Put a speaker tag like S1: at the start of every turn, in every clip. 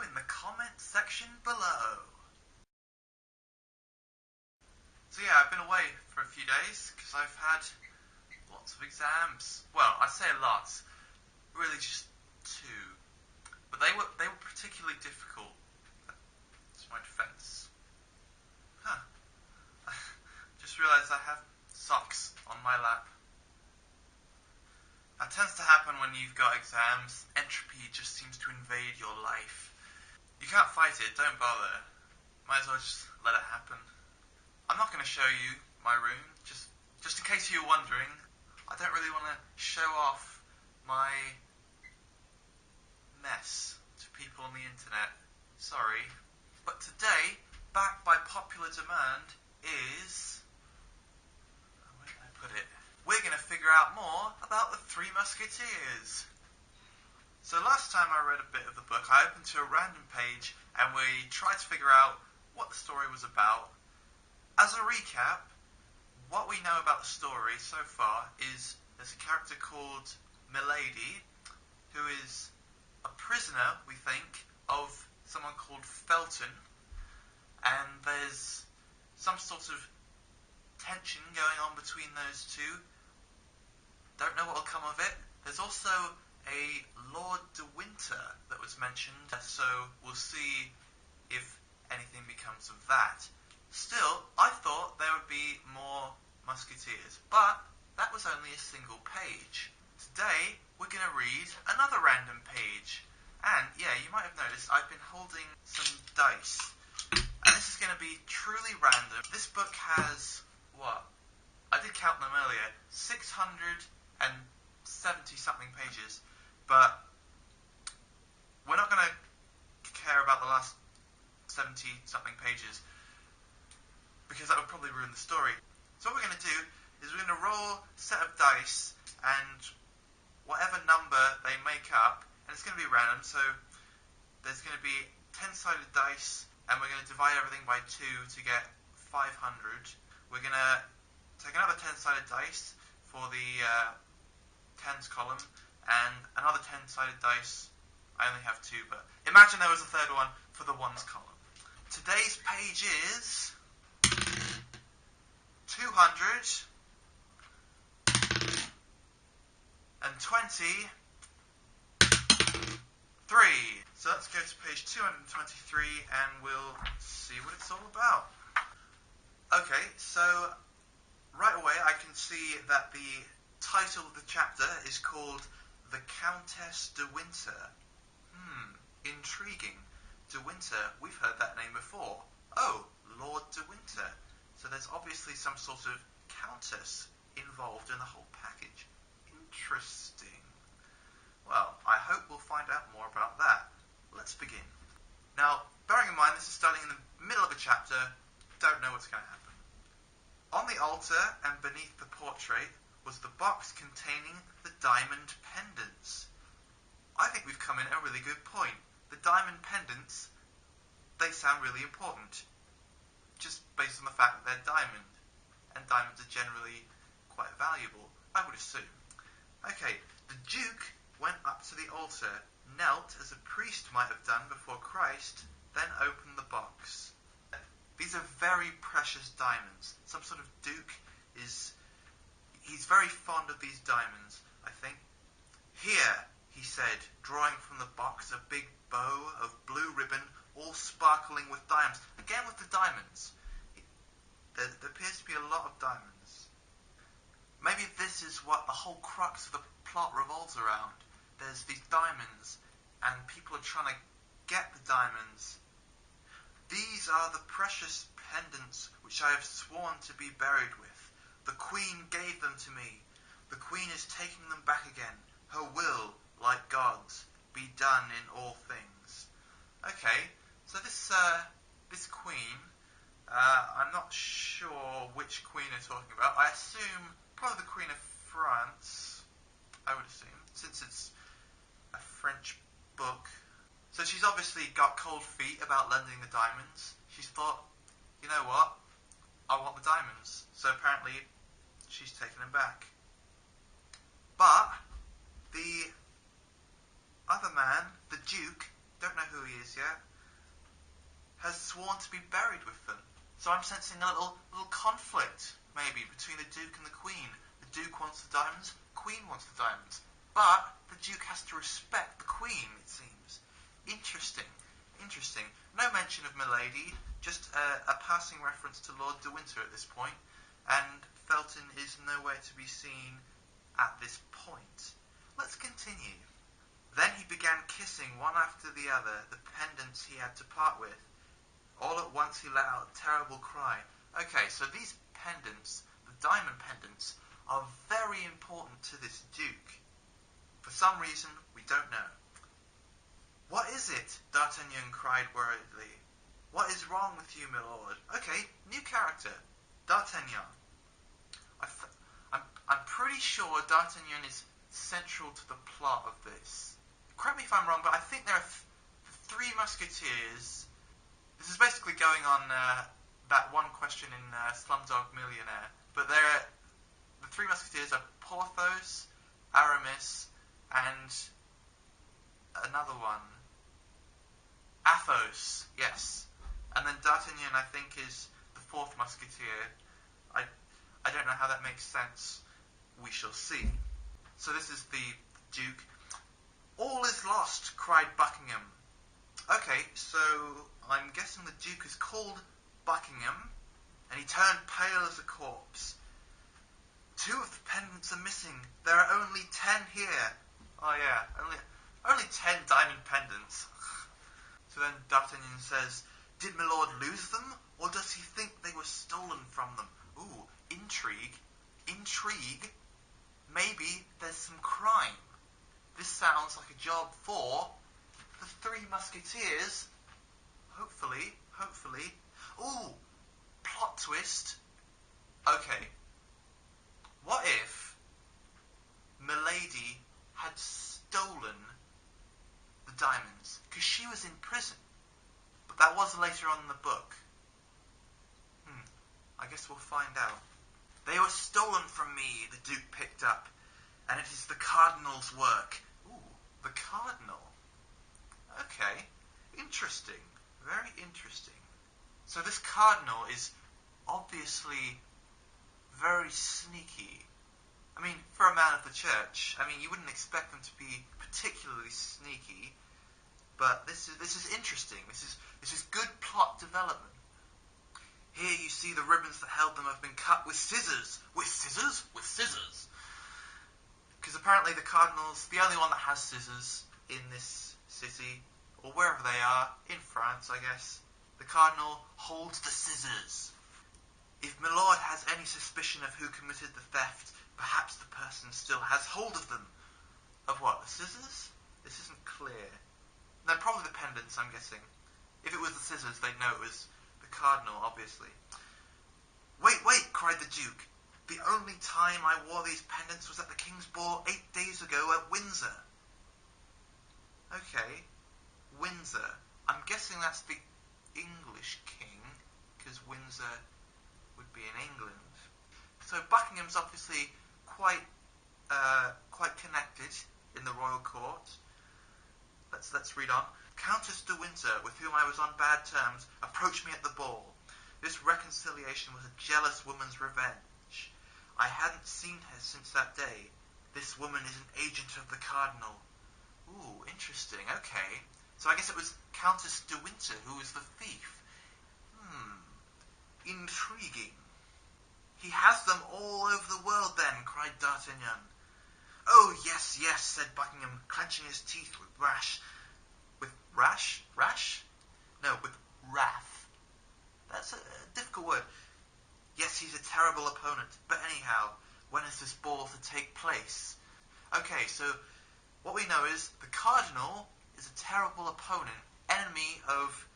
S1: in the comment section below. So yeah, I've been away for a few days because I've had lots of exams. Well, I say lots, really just two, but they were particularly difficult. That's my defence. Just realised I have socks on my lap. That tends to happen when you've got exams. Entropy just seems to invade your life. You can't fight it, don't bother. Might as well just let it happen. I'm not going to show you my room, just in case you're wondering. I don't really want to show off my mess to people on the internet. Sorry. But today, backed by popular demand, is... where did I put it? We're going to figure out more about the Three Musketeers. So last time I read a bit of the book, I opened to a random page and we tried to figure out what the story was about. As a recap, what we know about the story so far is there's a character called Milady, who is a prisoner, we think, of someone called Felton, and there's some sort of tension going on between those two. Don't know what will come of it. There's also a Lord de Winter that was mentioned, so we'll see if anything becomes of that. Still, I thought there would be more Musketeers, but that was only a single page. Today, we're going to read another random page. And, yeah, you might have noticed I've been holding some dice. And this is going to be truly random. This book has, what? I did count them earlier. 670-something pages. But we're not going to care about the last 70-something pages, because that would probably ruin the story. So what we're going to do is we're going to roll a set of dice, and whatever number they make up, and it's going to be random, so there's going to be 10-sided dice, and we're going to divide everything by 2 to get 500. We're going to take another 10-sided dice for the tens column, and another 10-sided dice. I only have 2, but imagine there was a third one for the ones column. Today's page is 223. So let's go to page 223 and we'll see what it's all about. Okay, so right away I can see that the title of the chapter is called The Countess de Winter. Intriguing. De Winter, we've heard that name before. Oh, Lord de Winter. So there's obviously some sort of countess involved in the whole package. Interesting. Well, I hope we'll find out more about that. Let's begin. Now, bearing in mind this is starting in the middle of a chapter, don't know what's going to happen. On the altar and beneath the portrait was the box containing the diamond pendants. I think we've come in at a really good point. The diamond pendants, they sound really important, just based on the fact that they're diamond, and diamonds are generally quite valuable, I would assume. Okay, the Duke went up to the altar, knelt as a priest might have done before Christ, then opened the box. These are very precious diamonds. Some sort of Duke he's very fond of these diamonds, I think. Here, he said, drawing from the box a big bow of blue ribbon, all sparkling with diamonds. Again with the diamonds. There appears to be a lot of diamonds. Maybe this is what the whole crux of the plot revolves around. There's these diamonds, and people are trying to get the diamonds. These are the precious pendants which I have sworn to be buried with. The Queen gave them to me. The Queen is taking them back again. Her will, like God's, be done in all things. Okay, so this Queen, I'm not sure which Queen they're talking about. I assume probably the Queen of France, I would assume, since it's a French book. So she's obviously got cold feet about lending the diamonds. She's thought, you know what, I want the diamonds. So apparently she's taken them back. But the other man, the Duke, don't know who who he is yet, has sworn to be buried with them. So I'm sensing a little conflict, maybe, between the Duke and the Queen. The Duke wants the diamonds, Queen wants the diamonds. But the Duke has to respect the Queen, it seems. Interesting. No mention of Milady, just a passing reference to Lord de Winter at this point, and Felton is nowhere to be seen at this point. Let's continue. Then he began kissing one after the other the pendants he had to part with. All at once he let out a terrible cry. Okay, so these pendants, the diamond pendants, are very important to this Duke. For some reason, we don't know. What is it? D'Artagnan cried worriedly. What is wrong with you, my lord? Okay, new character. D'Artagnan. I'm pretty sure D'Artagnan is central to the plot of this. Correct me if I'm wrong, but I think there are three Musketeers. This is basically going on that one question in Slumdog Millionaire. But the three Musketeers are Porthos, Aramis, and another one. Athos, yes. And then D'Artagnan, I think, is the fourth Musketeer. I don't know how that makes sense. We shall see. So this is the Duke. All is lost, cried Buckingham. Okay, so I'm guessing the Duke is called Buckingham, and he turned pale as a corpse. 2 of the pendants are missing. There are only 10 here. Oh yeah, only 10 diamond pendants. So then D'Artagnan says, did my lord lose them, or does he think they were stolen from them? Ooh, intrigue. Maybe there's some crime. This sounds like a job for the 3 Musketeers. Hopefully. Ooh, plot twist. Okay. What if Milady had stolen the diamonds? Because she was in prison. But that was later on in the book. I guess we'll find out. They were stolen from me, the Duke picked up, and it is the Cardinal's work. Ooh, the Cardinal. Okay, interesting. Very interesting. So this Cardinal is obviously very sneaky. I mean, for a man of the church, you wouldn't expect them to be particularly sneaky, but this is interesting. This is good plot development. Here you see the ribbons that held them have been cut with scissors. With scissors? With scissors. Because apparently the Cardinal's the only one that has scissors in this city, or wherever they are, in France, I guess. The Cardinal holds the scissors. If my lord has any suspicion of who committed the theft, perhaps the person still has hold of them. Of what, the scissors? This isn't clear. No, probably the pendants, I'm guessing. If it was the scissors, they'd know it was the Cardinal, obviously. Wait, cried the Duke. The only time I wore these pendants was at the King's Ball 8 days ago at Windsor. Okay, Windsor. I'm guessing that's the English king, because Windsor would be in England. So Buckingham's obviously quite connected in the royal court. Let's read on. Countess de Winter, with whom I was on bad terms, approached me at the ball. This reconciliation was a jealous woman's revenge. I hadn't seen her since that day. This woman is an agent of the Cardinal. Ooh, interesting. Okay. So I guess it was Countess de Winter who was the thief. Intriguing. He has them all over the world then, cried D'Artagnan. Oh, yes, said Buckingham, clenching his teeth with wrath. With rash? No, with wrath. That's a difficult word. Yes, he's a terrible opponent. But anyhow, when is this ball to take place? Okay, so what we know is the Cardinal is a terrible opponent, enemy of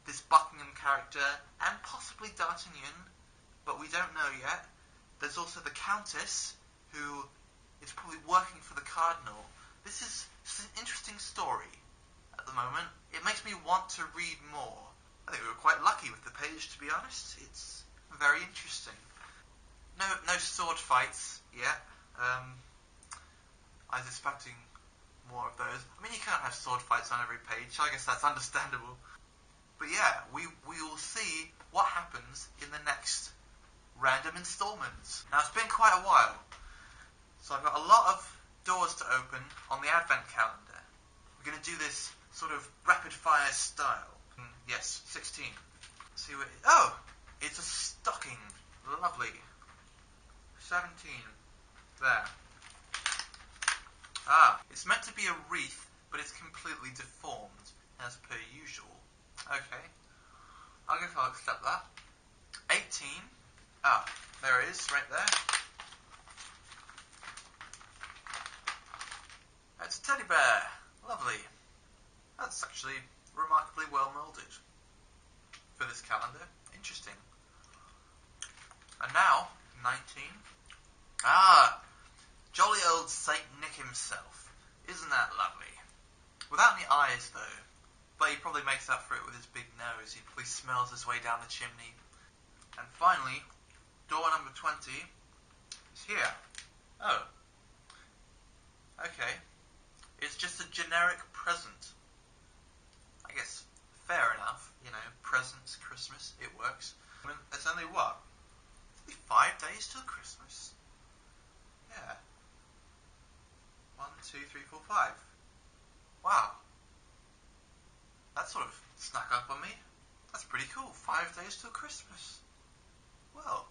S1: this Buckingham character, and possibly D'Artagnan, but we don't know yet. There's also the Countess, who is probably working for the Cardinal. This is an interesting story at the moment. It makes me want to read more. I think we were quite lucky with the page, to be honest. It's very interesting. No sword fights yet. I was expecting more of those. I mean, you can't have sword fights on every page, so I guess that's understandable. But yeah, we will see what happens in the next random installments. Now, it's been quite a while, so I've got a lot of doors to open on the advent calendar. We're going to do this sort of rapid-fire style. Yes, 16. See what... Oh! It's a stocking. Lovely. 17. There. Ah, it's meant to be a wreath, but it's completely deformed, as per usual. Okay. I guess I'll accept that. 18. Ah, there it is, right there. It's a teddy bear. Lovely. That's actually remarkably well moulded for this calendar. Interesting. And now, 19. Ah, jolly old Saint Nick himself. Isn't that lovely? Without any eyes, though. But he probably makes up for it with his big nose. He probably smells his way down the chimney. And finally, door number 20 is here. Oh. Okay. It's just a generic present. I guess fair enough. You know, presents, Christmas, it works. I mean, there's only what? Only 5 days till Christmas? Yeah. 1, 2, 3, 4, 5. Wow. That sort of snuck up on me. That's pretty cool. 5 days till Christmas. Well,